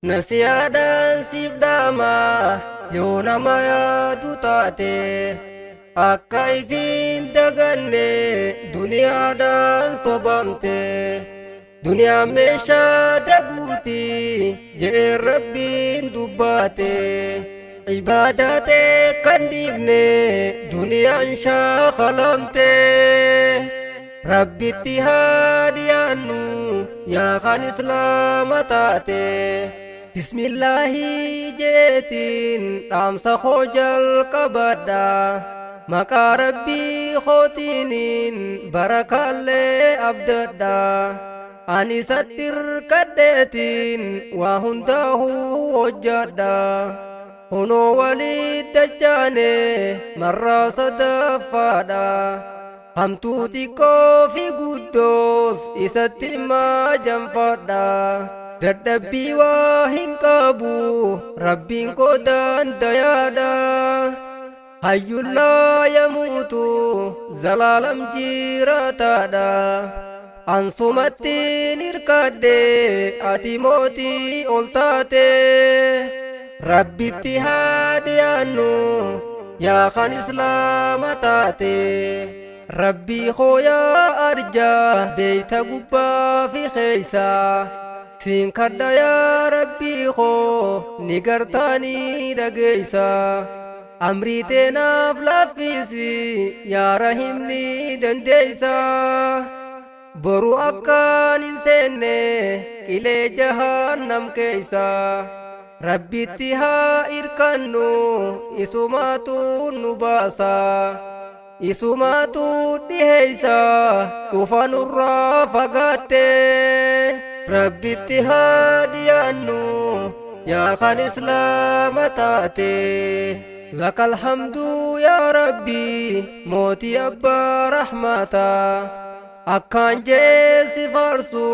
Nasiyaadhaan siif dhaama yoo nama yaadu taate akka ifiin daganne duniyaadhaan sobamte duniyaan meeshaa daguuti jedheen rabbiin dubbaate ibaadaate kan dhiifne duniyaan shaakalamte rabbitti haa dhiyaannu yaa kan islaama taate Bismillahi jeetiin dhaamsa koo jalqabadha maqaa rabbii kootiiniin barakaallee abdadha ani isatti hirkadheetiin waa hundaa'uu hojjadha hunoo waliit dachaane marraa sadaffaadha hamtuu xiqqoo fi guddoos isatti himaa janfadha dadhabbii waa hin qabu rabbiin koo dandayaadha hayyullaa yamuutu zalaalam jiraataadha ansumattiin hirkadhe ati mootii ol taate rabbitti haa dhiyaannu yaa kan islaama taate rabbii koo yaa arjaa beeyta gubbaa fi keeysaa siin kadha yaa rabbii koo ni gartaanii dhageeysa amrii teenaaf laaffisi yaa rahimni dandeeysa boru akkaan hin seenne qilee jahannam keeysa rabbitti haa irkannu isumaatu nu baasa isumaatu dhiheeysa dhufa nurraa fagaatte rabbitti haa dhiyaannu yaa kan islaama taate lakal hamdu yaa rabbii mootii abbaa rahmataa akkaan jeesi faarsu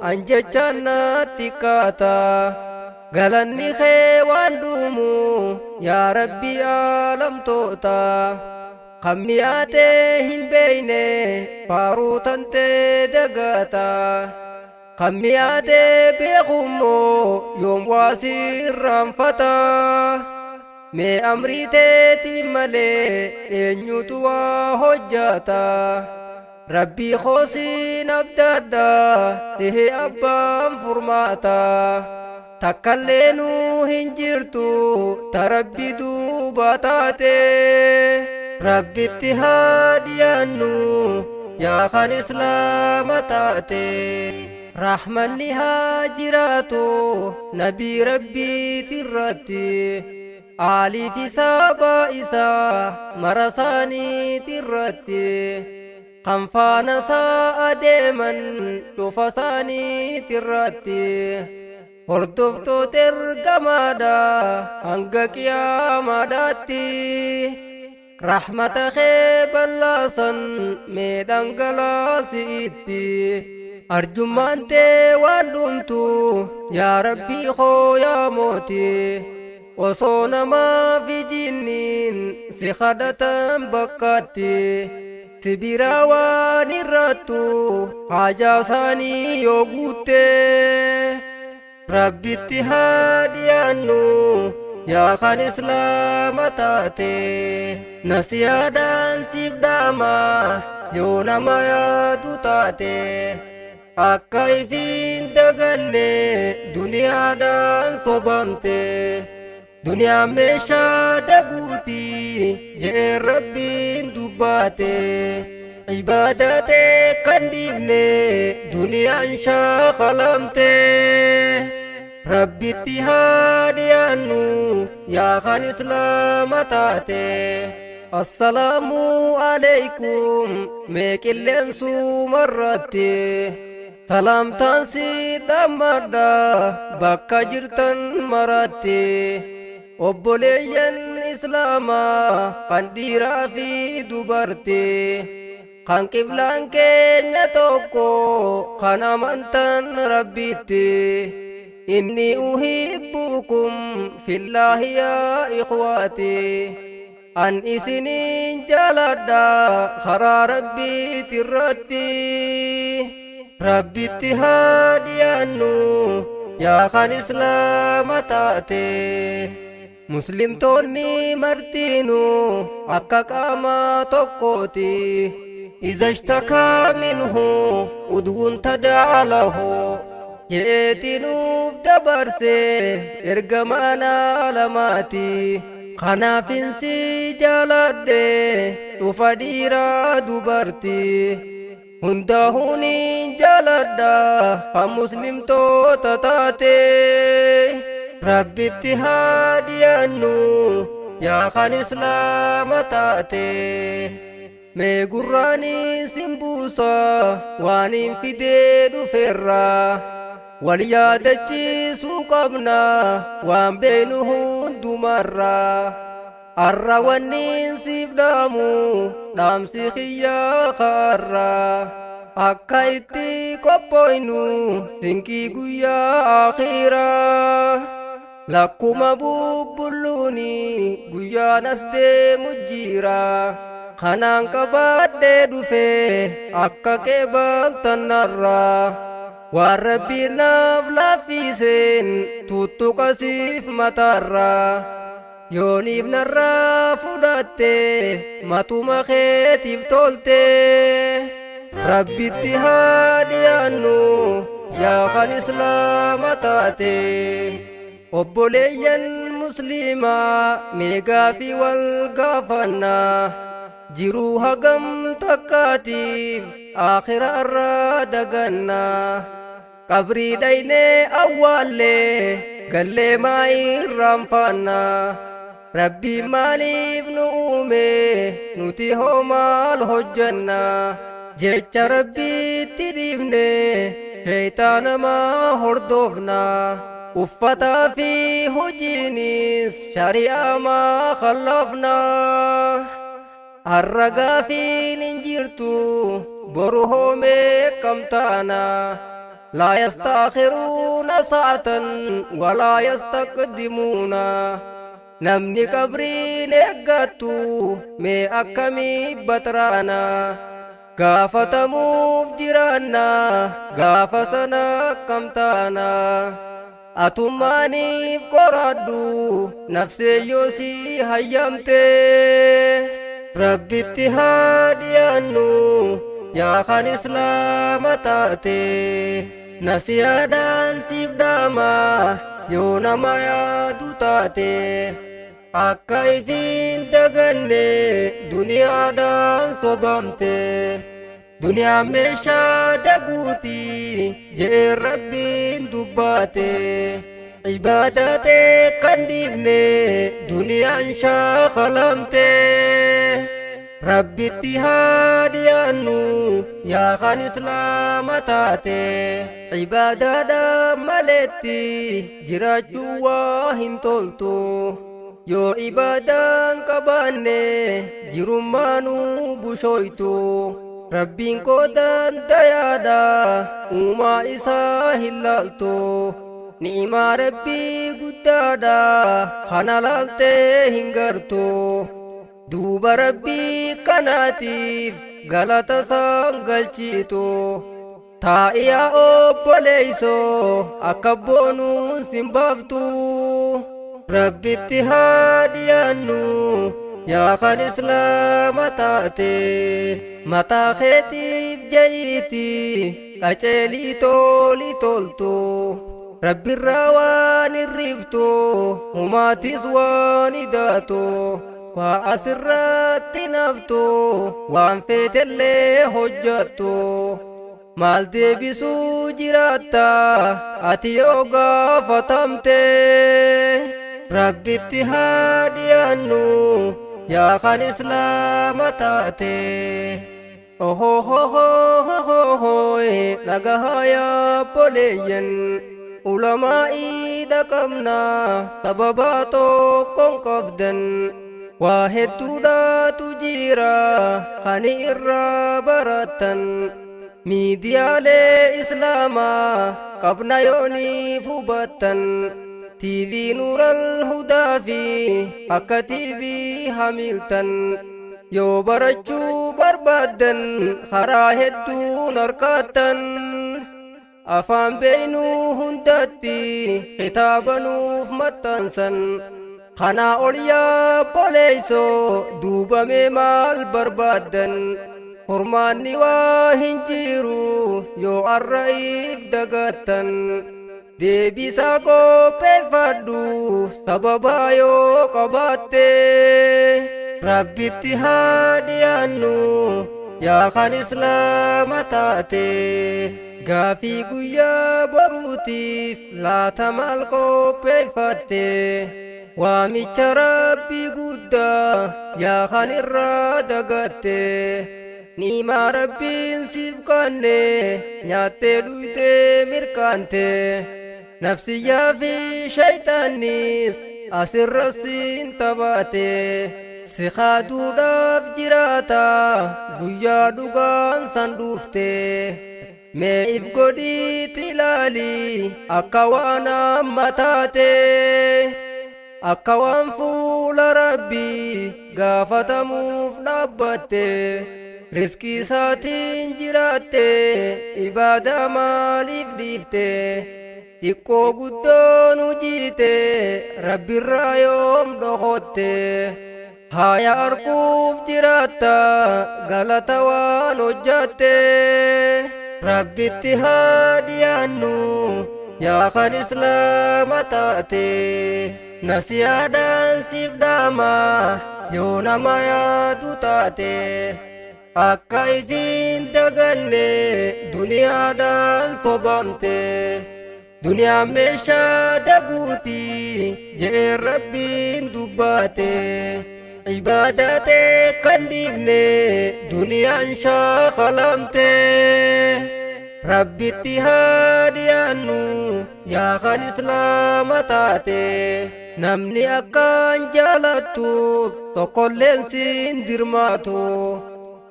an jechaan natti kaata galanni kee waan dhuumu yaa rabbii aalamtoota kan mi'aatee hin beeyne faaruu tantee dagata kan mi'aatee beekummoo yoom waa sirraanfata mee amrii teetiin malee eenyutu waa hojjata rabbii koosiin abdaadda dhihe abbaan furmaata takkallee nuu hin jirtu ta rabbi duuba taate rabbitti haa dhiyaannu yaa kan islaama taate rahmanni haa jiraatu nabii rabbiiti irratti aalii fi saabaa isaa mara isaaniiti irratti kan faana isaa adeeman dhufa isaaniiti irratti hordoftoota ergamaadha hanga qiyaamaadhaatti rahmata kee ballaasan mee dhangalaasi itti arjummaan tee waan dhumtu yaa rabbii koo yaa mootii osoo namaa fi jinniin si kadhatan bakkaatti si biraa waan irrattu haajaa isaanii yoo guutte rabbitti haa dhiyaannu yaa kan islaama taate nasiyaadhaan siif dhaama yoo nama yaadu taate akka ifiin daganne duniyaadhaan sobamte duniyaan meeshaa daguuti jedheen rabbiin dubbaate ibaadaate kan dhiifne duniyaan shaakalamte rabbitti haa dhiyaannu yaa kan islaama taate assalaamu alaykum mee qilleensumarratti salaamtaan si dhammadha bakka jirtan maratti obboleeyyan islaamaa kan dhiiraa fi dubartii kan qiblaan keenya tokko kan amantan rabbitti inni uhibbukum fillaahi yaa ikhwaati an isinin jaladha karaa rabbiitirratti rabbitti haa dhiyaannu yaa kan islaama taate muslimtoonni martinuu akka qaama tokkooti إذا اشتكى منه udwun تدعى له je'eeti nuuf dabarse ergamaana alamaati kanaafinsi jaaladhe dhufa dhiiraa dubartii hundaa'uun jaaladha kan muslimtoota taate rabbitti haa dhiyaannu yaa kan islaama taate mee gurraanii simbuusa waan hin fidee dhufeerraa wal yaadachiisuu qabna waan beenu hundumarraa arra wanniin siif dhaamu dhaamsi kiyyaa kaarraa akka itti qophooynu sinqii guyyaa akhiraa lakkuma bubbulluuni guyyaan as deemu jiraa kanaan qabaadhee dhufe akka qeebaltannarraa waan rabbiin naaf laaffiseen tuttuqasiif mataarraa yooniif narraa fudhatte matuma keetiif tolte rabbitti haa dhiyaannu yaa kan islaama taate obboleeyyan muslimaa meegaa fi wal gaafannaa jiruu hagam takkaatiif aakhira irraa dagannaa qabrii dhaynee awwaallee gallee maa'ii irraanfannaa rabbiin maaliif nu uume nuti hoo maal hojjannaa jecha rabbiitti dhiifne sheeyxaanamaa hordofnaa uffataa fi hojiinis shari'aa maa khallafnaa harragaa fi ninjirtu boru hoomee kam taana laa yastaakhiruuna sa'atan walaa yastaqdimuuna namni qabriin eeggattu mee akkamii batraana gaafatamuuf jiraanna gaafa sana akkam taana atummaaniif qoradhu nafseeyyoo si hayyamte rabbitti haa dhiyaannu yaa kan islaama taate nasiyaadhaan siif dhaama yoo nama yaadu taate akka ifiin daganne duniyaadhaan sobamte duniyaan meeshaa daguuti jeen rabbiin dubbaate ibaadate kan dhiifne duniyaan shaakalamte rabbitti haa dhiyaannu yaa kan islaama taate ibaadaadhaan maletti jiraachuu waa hin toltu yoo ibaadaan qabaanne jirummaanuu bushooytu rabbiin koodan dayaadha uumaa isaa hin laaltu ni'imaa rabbii guddaadha kana laaltee hin gartu duuba rabbii kanaatiif galata isaan galchitu taa'iyaa obboleeyso akka boonuun sin baaftu rabbitti haa dhiyaannu yaa kan islaama taate mataa keetiif jayiiti qaceelii tolii toltu rabbirraa waan irriftu humaatis waan idaatu waa asirratti naftu waan feetellee hojjattu maal deebisuu jiraatta ati yoo gaafatamte rabbitti haa dhiyaannu yaa kan islaama taate ohohohohohohoy nagahaa yaa boleeyyan ulamaa'ii dhaqabna sababaa tokkon qabdan waa hedduudhaatu jira kan irraa baratan miidiyaalee islaamaa qabna yooniif hubattan TV Nuural Hudaa fi akka TV Hamiltan yoo barachuu barbaadan karaa hedduun harkaattan afaan beeynuu hundatti kitaabanuuf maxxansan kanaa ol yaa boleeysoo duubamee maal barbaaddan hormaanni waa hin jiru yoo arra'iif dagattan deebisaa qopheeffadhu sababaa yoo qabaatte rabbitti haa dhiyaannu yaa kan islaama taate gaafii guyyaa boruutiif laata maal qopheeffatte waamicha rabbii guddaa yaa kan irraa dagatte niimaa rabbiin siif kanne nyaattee dhuytee mirkaante nafsiyyaa fi shayxaannis asirra siin taphate si kaaduudhaaf jiraata guyyaa dhugaan san dhufte mee if godhiiti ilaali akka waan amma taate akka waan fuula rabbii gaafatamuuf dhaabbatte riskii isaatiin jiraatte ibaadaa maaliif dhiifte xiqqoo guddoon hujiite rabbirraa yoom dhokotte haaya arguuf jiraatta galata waan hojjatte rabbitti haa dhiyaannu yaa kan islaama taate nasiyaadhaan siif dhaama yoo nama yaadu taate akka ifiin daganne duniyaadhaan sobamte duniyaan meeshaa daguuti jeen rabbiin dubbate ibaadate kan dhiifne duniyaan shaakalamte rabbitti haa dhiyaannu yaa kan islaama taate namni akkaan jaalattus tokkolleen siin dirmaatu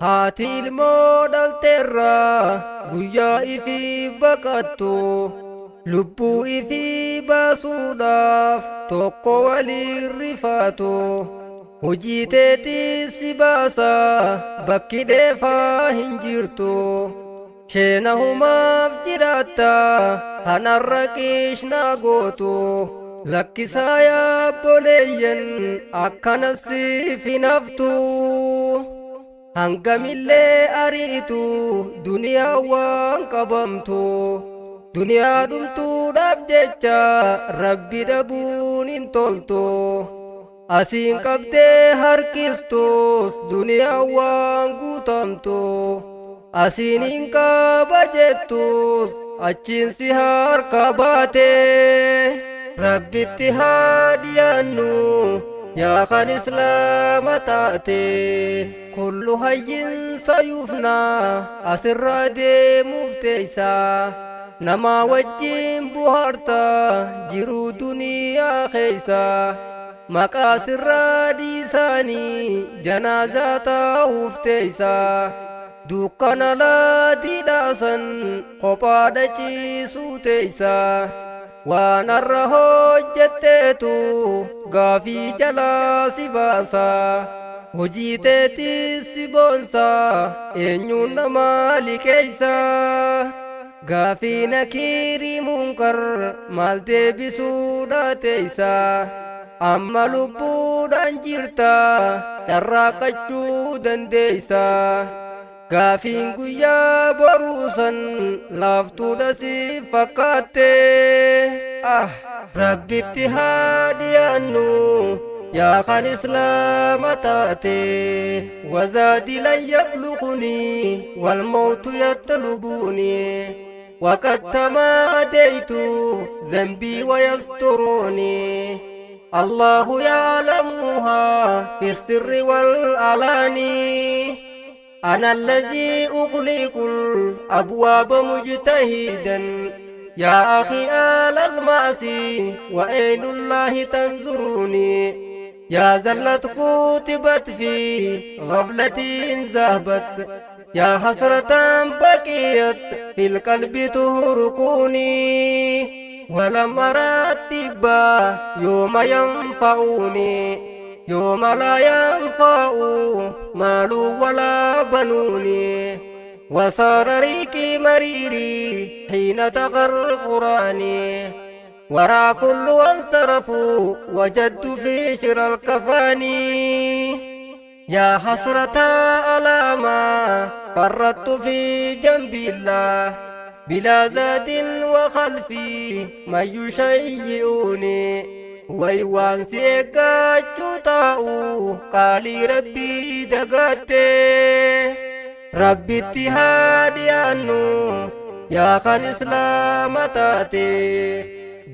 haati ilmoo dhalteerraa guyyaa ifii baqattu lubbuu ifii baasuudhaaf tokko waliin rifaatu hojii teetis si baasa bakki dheefaa hin jirtu sheena humaaf jiraatta hanarra qiishnaa gootu lakkisaa yaa boleeyyan akkanas siif hin haftu hangamillee ariitu duniyaa waan qabamtu duniyaa dhumtuudhaaf jecha rabbi dhabuun hin toltu asiin qabdee harkistus duniyaa waan guutamtu asiin hin qaba jettus achiin si harka baate rabbitti haa dhiyaannu yaa kan islaama taate kullu hayyin sayufna asirra deemuuf teeysa nama wajjin buharta jiruu duniyaa keeysa maqaa sirraa dhiisaanii janaazaa taa'uuf teeysa dukkana laadiidhaasan kophaa dhaciisuu teeysa waan arra hojjetteetu gaafii jalaa si baasa hojii teetis si boonsa eenyuun nama liqeeysa gaafii nakiirii munkar maal deebisuudha teeysa amma lubbuudhaan jirta carraaqachuu dandeeysa gaafiin guyyaa boruusan laaftuudha si fakkaatte rabbitti haa dhiyaannu yaa kan islaama taate wazaadi lan yabluquni walmawtu yatlubuni وقد تماديت ذنبي ويسترني الله يعلمها في السر والعلاني أنا الذي أغلق الأبواب مجتهدا يا أخي آل المعصي وأين الله تنظرني يا زلة كتبت في غفلة ذهبت يا حسرة بقيت في القلب تهرقوني ولم أرتب يوم ينفعوني يوم لا ينفع مال ولا بنوني وصار ريقي مريري حين تقى القرآن ورا كل وانصرفوا وجدت في شر الكفاني يا حسرة على ما فرطت في جنب الله بلا زاد وخلفي من يشيئوني ويوان سيقا جوتاؤ قالي ربي دقاتي ربي اتهادي عنه يا خان إسلام تاتي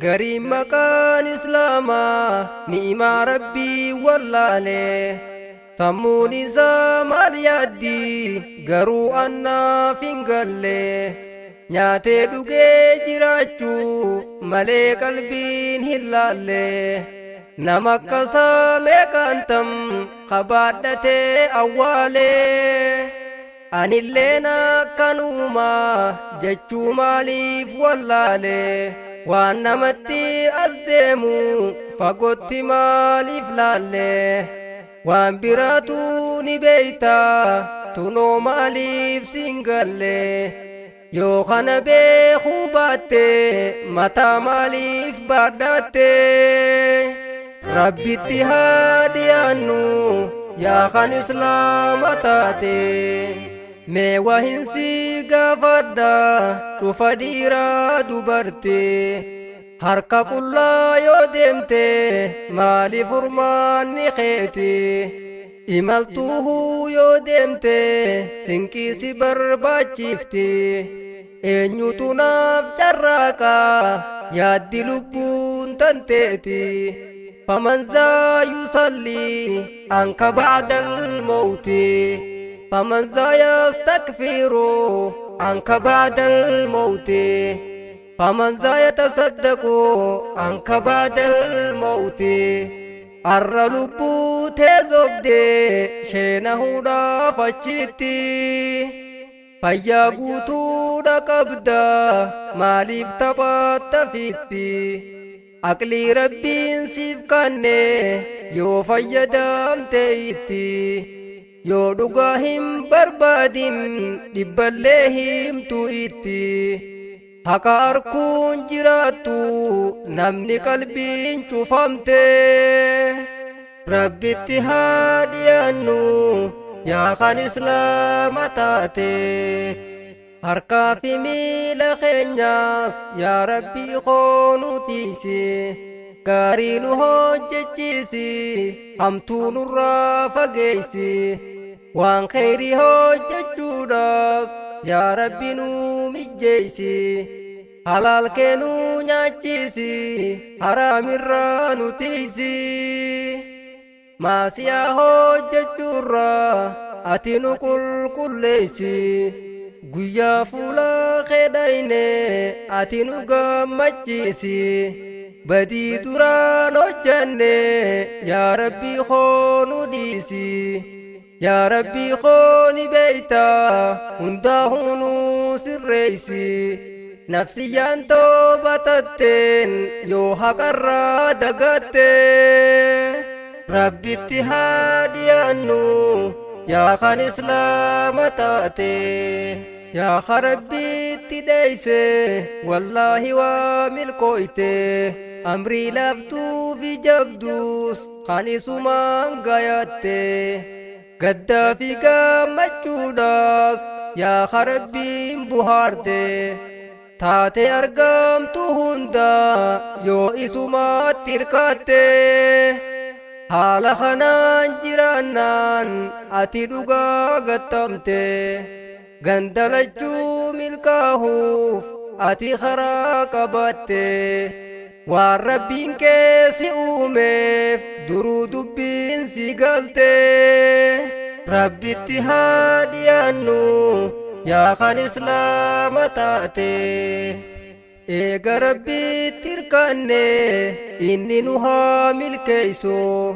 قريم مكان إسلاما نعم ربي والله سموني زمال يدي قرو أنا فنقل نياتي دوغي جراچو ملي قلبين هلالي نمك سامي كانتم قبادتي أولي أني اللينا كانوما جچو ماليف والله وأنا متي أزدمو فقدت ماليف لالي وان براتوني بيتا تنو ماليف سنگلي يو خانا بيخو باتي متا ماليف باداتي ربي اتهادي عنو يا خان إسلام تاتي مي وهنسي غفدا تفديرا دبرتي harka kullaa yoo deemte maali furmaanni keeti imaltuuhuu yoo deemte dinqiisi barbaachifti eenyutu naaf carraaqa yaaddi lubbuun tanteeti faman zaa yusallii anka ba'dal mawti faman zaa yastakfiru anka ba'dal mawti فمن ذا يتصدق عنك بعد الموت الرلبو تزبدي شينه دا فجتي فيا قوتو دا قبدا ماليف تبات فيتي أقلي ربين سيف كاني يو فيدام تيتي يو دقاهم بربادين دباليهم تويتي haka arkuun jiraattu namni qalbiin cufamte rabbitti haa dhiyaannu yaa kan islaama taate harkaa fi miila keenyaas yaa rabbii koonu tiisi gaarii nu hojjechiisi hamtuu nurraa fageeysi waan kheyrii hojjechuudhaas yaa rabbi nu mijjeeysi halaal kee nu nyaachisi haraamirraa nu tiisi maasiyaa hojjechuurraa ati nu qulqulleeysi guyyaa fuula kee dhayne ati nu gammachiisi badii duraan hojjanne yaa rabbii koo nu dhiisi يا ربي خوني بيتا هنداهونو سريسي نفسي يانتو باتتين يو حقرا دقاتين ربي اتهادي عنو يا خان إسلام تاتي يا خربي اتدايسي والله وملكويتي أمري لفتو في جبدوس خاني سمان غاياتي قدافي قامتشوداس يا خربين بوهارتي تاتي أرقام تهوندا يو إسوما تركاتي حال خنان جرانان أتي دوغا قتمتي غندلجو ملكاهوف أتي خراق باتي والربين كيسي أوميف درو دبين سيقالتي ربي اتهادي عنو يا خان إسلام تاتي إيقا ربي تركاني إني نها ملكيسو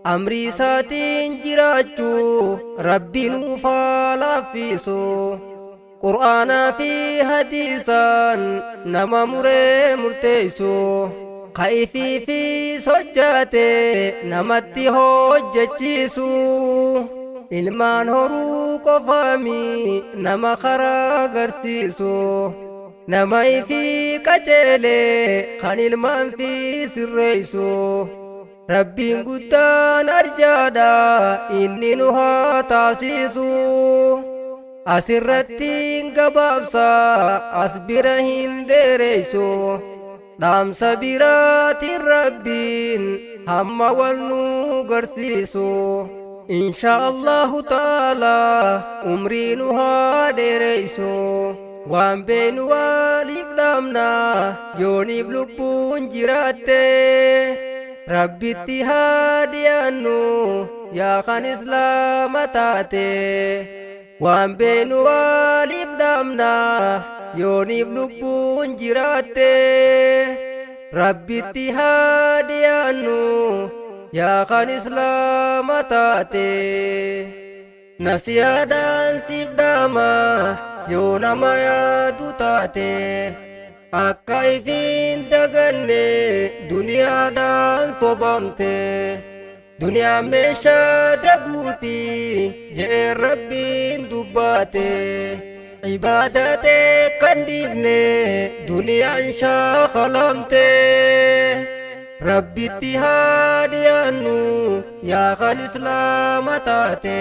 أمري ساتين جراجو ربي نوفا لافيسو قرآن في حديثا نما مري مرتيسو خايفي في سجاتي نمتي هجتشيسو ilmaan horuu qofami nama karaa garsiisu nama ifi qajeele kan ilmaan fi sirreessu rabbiin guddaan arjaadha inni nu haa taasisu asirratti gabaabsa as bira hin dheereysu dhaamsa biraatiin rabbiin hamma wal nu garsiisu insha Allahu taala umrii nu haa dheereysu waan beenu waliif dhaamna yooniif lubbuun jiraatte rabbitti haa dhiyaannu yaa kan islaama taate waan beenu waliif dhaamna yooniif lubbuun jiraatte rabbitti haa dhiyaannu yaa kan islaama taate nasihaadhaan siif dhaama yoo nama yaadu taate akka ifiin daganne duniyaadhaan sobamte duniyaa meeshaa daguuti jeen rabbiin dubbaate ibaadate kan dhiifne duniyaan shaakalamte rabbitti haa dhiyaannu yaa kan islaama taate